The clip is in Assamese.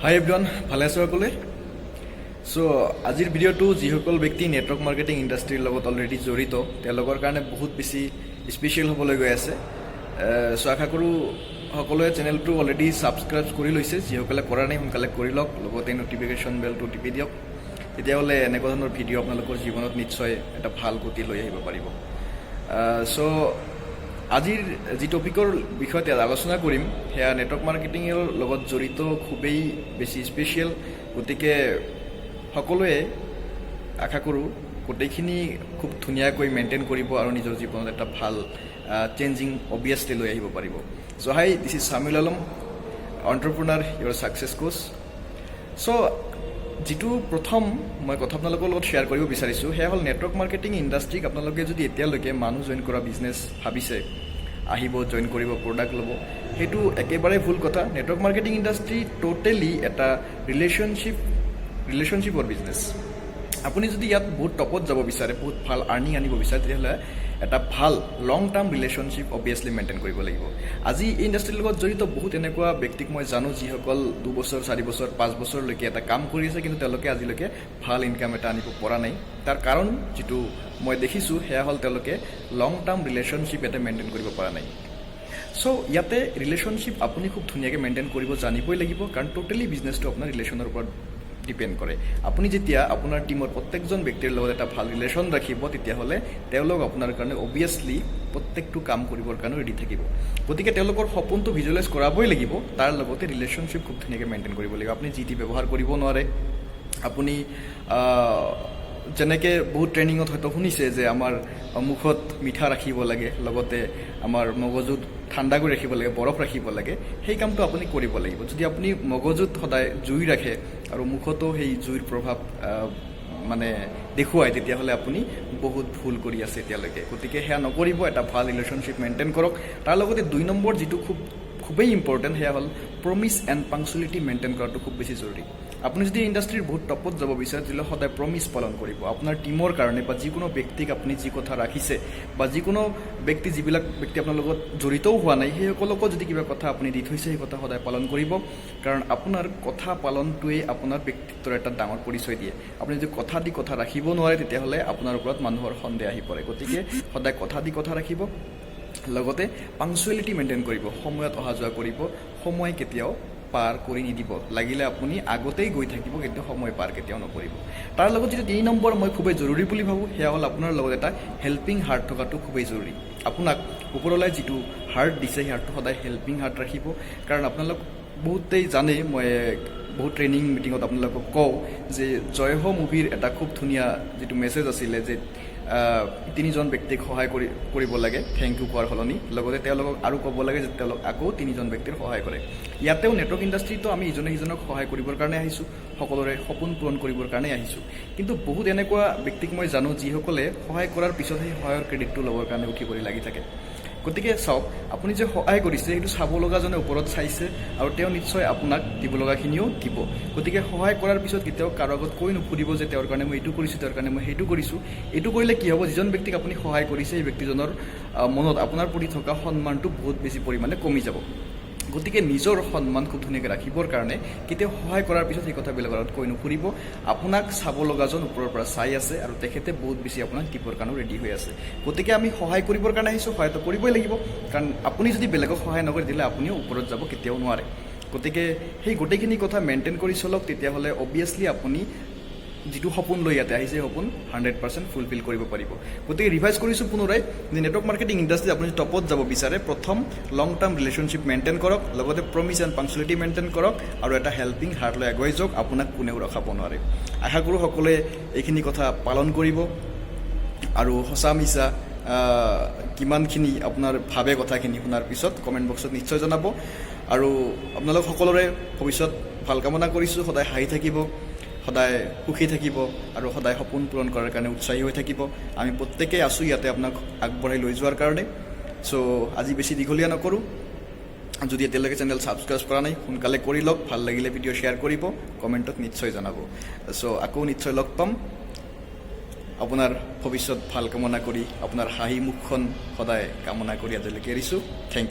হাই এভৰিৱান, ভালে আছো সকলোৱে। চ' আজিৰ ভিডিঅ'টো যিসকল ব্যক্তি নেটৱৰ্ক মাৰ্কেটিং ইণ্ডাষ্ট্ৰীৰ লগত অলৰেডি জড়িত তেওঁলোকৰ কাৰণে বহুত বেছি স্পেচিয়েল হ'বলৈ গৈ আছে। চ' আশা কৰোঁ সকলোৱে চেনেলটো অলৰেডি ছাবস্ক্ৰাইব কৰি লৈছে। যিসকলে কৰা নাই সোনকালে কৰি লওক, লগতে ন'টিফিকেশ্যন বেলটো টিপি দিয়ক। তেতিয়াহ'লে এনেকুৱা ধৰণৰ ভিডিঅ' আপোনালোকৰ জীৱনত নিশ্চয় এটা ভাল গতি লৈ আহিব পাৰিব। চ' আজিৰ যি টপিকৰ বিষয়তে আলোচনা কৰিম সেয়া নেটৱৰ্ক মাৰ্কেটিঙৰ লগত জড়িত খুবেই বেছি স্পেচিয়েল। গতিকে সকলোৱে আশা কৰোঁ গোটেইখিনি খুব ধুনীয়াকৈ মেইনটেইন কৰিব আৰু নিজৰ জীৱনত এটা ভাল চেঞ্জিং অবভিয়াছলি লৈ আহিব পাৰিব। So' hi, this is Samiul Alam, entrepreneur, your success coach. So' যিটো প্ৰথম মই কথা আপোনালোকৰ লগত শ্বেয়াৰ কৰিব বিচাৰিছোঁ সেয়া হ'ল নেটৱৰ্ক মাৰ্কেটিং ইণ্ডাষ্ট্ৰীক আপোনালোকে যদি এতিয়ালৈকে মানুহ জইন কৰা বিজনেছ ভাবিছে, আহিব জইন কৰিব, প্ৰডাক্ট ল'ব, সেইটো একেবাৰে ভুল কথা। নেটৱৰ্ক মাৰ্কেটিং ইণ্ডাষ্ট্ৰী টোটেলি এটা ৰিলেশ্যনশ্বিপৰ বিজনেছ। আপুনি যদি ইয়াত বহুত টপত যাব বিচাৰে, বহুত ভাল আৰ্নিং আনিব বিচাৰে, তেতিয়াহ'লে এটা ভাল লং টাৰ্ম ৰিলেশ্যনশ্বিপ অবভিয়াছলি মেইনটেইন কৰিব লাগিব। আজি এই ইণ্ডাষ্ট্ৰীৰ লগত জড়িত বহুত এনেকুৱা ব্যক্তিক মই জানো যিসকল 2 বছৰ, 4 বছৰ, 5 বছৰলৈকে এটা কাম কৰি আছে, কিন্তু তেওঁলোকে আজিলৈকে ভাল ইনকাম এটা আনিব পৰা নাই। তাৰ কাৰণ যিটো মই দেখিছোঁ সেয়া হ'ল তেওঁলোকে লং টাৰ্ম ৰিলেশ্যনশ্বিপ এটা মেইনটেইন কৰিব পৰা নাই। চ' ইয়াতে ৰিলেশ্যনশ্বিপ আপুনি খুব ধুনীয়াকৈ মেইনটেইন কৰিব জানিবই লাগিব, কাৰণ টোটেলি বিজনেছটো আপোনাৰ ৰিলেশ্যনৰ ওপৰত ডিপেণ্ড কৰে। আপুনি যেতিয়া আপোনাৰ টীমৰ প্ৰত্যেকজন ব্যক্তিৰ লগত এটা ভাল ৰিলেশ্যন ৰাখিব, তেতিয়াহ'লে তেওঁলোক আপোনাৰ কাৰণে অবভিয়াছলি প্ৰত্যেকটো কাম কৰিবৰ কাৰণে ৰেডি থাকিব। গতিকে তেওঁলোকৰ সপোনটো ভিজুৱেলাইজ কৰাবই লাগিব, তাৰ লগতে ৰিলেশ্যনশ্বিপ খুব ধুনীয়াকৈ মেইনটেইন কৰিব লাগিব। আপুনি যি টি ব্যৱহাৰ কৰিব নোৱাৰে। আপুনি যেনেকৈ বহুত ট্ৰেইনিঙত হয়তো শুনিছে যে আমাৰ মুখত মিঠা ৰাখিব লাগে, লগতে আমাৰ মগজুত ঠাণ্ডা কৰি ৰাখিব লাগে, বৰফ ৰাখিব লাগে, সেই কামটো আপুনি কৰিব লাগিব। যদি আপুনি মগজুত সদায় জুই ৰাখে আৰু মুখতো সেই জুইৰ প্ৰভাৱ দেখুৱায়, তেতিয়াহ'লে আপুনি বহুত ভুল কৰি আছে এতিয়ালৈকে। গতিকে সেয়া নকৰিব, এটা ভাল ৰিলেশ্যনশ্বিপ মেইনটেইন কৰক। তাৰ লগতে 2 নম্বৰ যিটো খুবেই ইম্পৰ্টেণ্ট সেয়া হ'ল প্ৰমিছ এণ্ড পাংচুৱেলিটি মেইনটেইন কৰাটো খুব বেছি জৰুৰী। আপুনি যদি ইণ্ডাষ্ট্ৰীৰ বহুত টপত যাব বিচাৰে, তেতিয়াহ'লে সদায় প্ৰমিছ পালন কৰিব আপোনাৰ টীমৰ কাৰণে, বা যিকোনো ব্যক্তিক আপুনি যি কথা ৰাখিছে, বা যিকোনো যিবিলাক ব্যক্তি আপোনাৰ লগত জড়িতও হোৱা নাই, সেইসকলকো যদি কিবা কথা আপুনি দি থৈছে, সেই কথা সদায় পালন কৰিব। কাৰণ আপোনাৰ কথা পালনটোৱেই আপোনাৰ ব্যক্তিত্বৰ এটা ডাঙৰ পৰিচয় দিয়ে। আপুনি যদি কথা দি কথা ৰাখিব নোৱাৰে, তেতিয়াহ'লে আপোনাৰ ওপৰত মানুহৰ সন্দেহ আহি পৰে। গতিকে সদায় কথা দি কথা ৰাখিব, লগতে পাংচুৱেলিটি মেইনটেইন কৰিব, সময়ত অহা যোৱা কৰিব, সময় কেতিয়াও পাৰ কৰি নিদিব। লাগিলে আপুনি আগতেই গৈ থাকিব, কিন্তু সময় পাৰ কেতিয়াও নকৰিব। তাৰ লগত যিটো 3 নম্বৰ মই খুবেই জৰুৰী বুলি ভাবোঁ, সেয়া হ'ল আপোনাৰ লগত এটা হেল্পিং হাৰ্ট থকাটো খুবেই জৰুৰী। আপোনাক ওপৰলৈ যিটো হাৰ্ট দিছে, সেই হাৰ্টটো সদায় হেল্পিং হাৰ্ট ৰাখিব। কাৰণ আপোনালোক বহুতেই জানে, মই বহুত ট্ৰেইনিং মিটিঙত আপোনালোকক কওঁ যে জয় হ মুভিৰ এটা খুব ধুনীয়া যিটো মেছেজ আছিলে যে 3জন ব্যক্তিক সহায় কৰিব লাগে থেংক ইউ কোৱাৰ সলনি, লগতে তেওঁলোকক আৰু ক'ব লাগে যে তেওঁলোক আকৌ 3জন ব্যক্তিৰ সহায় কৰে। ইয়াতেও নেটৱৰ্ক ইণ্ডাষ্ট্ৰীটো আমি ইজনে সিজনক সহায় কৰিবৰ কাৰণে আহিছোঁ, সকলোৰে সপোন পূৰণ কৰিবৰ কাৰণে আহিছোঁ। কিন্তু বহুত এনেকুৱা ব্যক্তিক মই জানো যিসকলে সহায় কৰাৰ পিছত সেই সহায়ৰ ক্ৰেডিটটো ল'বৰ কাৰণে উঠি পৰি লাগি থাকে। গতিকে চাওক, আপুনি যে সহায় কৰিছে সেইটো চাব লগাজনে ওপৰত চাইছে, আৰু তেওঁ নিশ্চয় আপোনাক দিব লগাখিনিও দিব। গতিকে সহায় কৰাৰ পিছত কেতিয়াও কাৰো আগত কৈ নুফুৰিব যে তেওঁৰ কাৰণে মই এইটো কৰিছোঁ, তেওঁৰ কাৰণে মই সেইটো কৰিছোঁ। এইটো কৰিলে কি হ'ব, যিজন ব্যক্তিক আপুনি সহায় কৰিছে সেই ব্যক্তিজনৰ মনত আপোনাৰ প্ৰতি থকা সন্মানটো বহুত বেছি পৰিমাণে কমি যাব। গতিকে নিজৰ সন্মান খুব ধুনীয়াকৈ ৰাখিবৰ কাৰণে কেতিয়াও সহায় কৰাৰ পিছত সেই কথা বেলেগৰ আগত কৈ নুফুৰিব। আপোনাক চাব লগাজন ওপৰৰ পৰা চাই আছে, আৰু তেখেতে বহুত বেছি আপোনাক দিবৰ কাৰণেও ৰেডি হৈ আছে। গতিকে আমি সহায় কৰিবৰ কাৰণে আহিছোঁ, সহায়টো কৰিবই লাগিব। কাৰণ আপুনি যদি বেলেগক সহায় নকৰে, তেতিয়াহ'লে আপুনিও ওপৰত যাব কেতিয়াও নোৱাৰে। গতিকে সেই গোটেইখিনি কথা মেইনটেইন কৰি চলক, তেতিয়াহ'লে অবভিয়াছলি আপুনি যিটো সপোন লৈ ইয়াতে আহিছে, সেই সপোন 100% ফুলফিল কৰিব পাৰিব। গতিকে ৰিভাইজ কৰিছোঁ পুনৰাই যে নেটৱৰ্ক মাৰ্কেটিং ইণ্ডাষ্ট্ৰীত আপুনি টপত যাব বিচাৰে, প্ৰথম লং টাৰ্ম ৰিলেশ্যনশ্বিপ মেইনটেইন কৰক, লগতে প্ৰমিছ এণ্ড পাংচুৱেলিটি মেইনটেইন কৰক, আৰু এটা হেল্পিং হাৰ্ট লৈ আগুৱাই যাওক। আপোনাক কোনেও ৰখাব নোৱাৰে। আশা কৰোঁ সকলোৱে এইখিনি কথা পালন কৰিব, আৰু সঁচা মিছা কিমানখিনি আপোনাৰ ভাবে কথাখিনি শুনাৰ পিছত কমেণ্ট বক্সত নিশ্চয় জনাব। আৰু আপোনালোক সকলোৰে ভৱিষ্যত ভাল কামনা কৰিছোঁ। সদায় হাঁহি থাকিব, সদায় সুখী থাকিব, আৰু সদায় সপোন পূৰণ কৰাৰ কাৰণে উৎসাহী হৈ থাকিব। আমি প্ৰত্যেকেই আছোঁ ইয়াতে আপোনাক আগবঢ়াই লৈ যোৱাৰ কাৰণে। চ' আজি বেছি দীঘলীয়া নকৰোঁ। যদি এতিয়ালৈকে চেনেল ছাবস্ক্ৰাইব কৰা নাই, সোনকালে কৰি লওক। ভাল লাগিলে ভিডিঅ' শ্বেয়াৰ কৰিব, কমেণ্টত নিশ্চয় জনাব। চ' আকৌ নিশ্চয় লগ পাম। আপোনাৰ ভৱিষ্যত ভাল কামনা কৰি, আপোনাৰ হাঁহি মুখখন সদায় কামনা কৰি আজিলৈকে এৰিছোঁ। Thank U.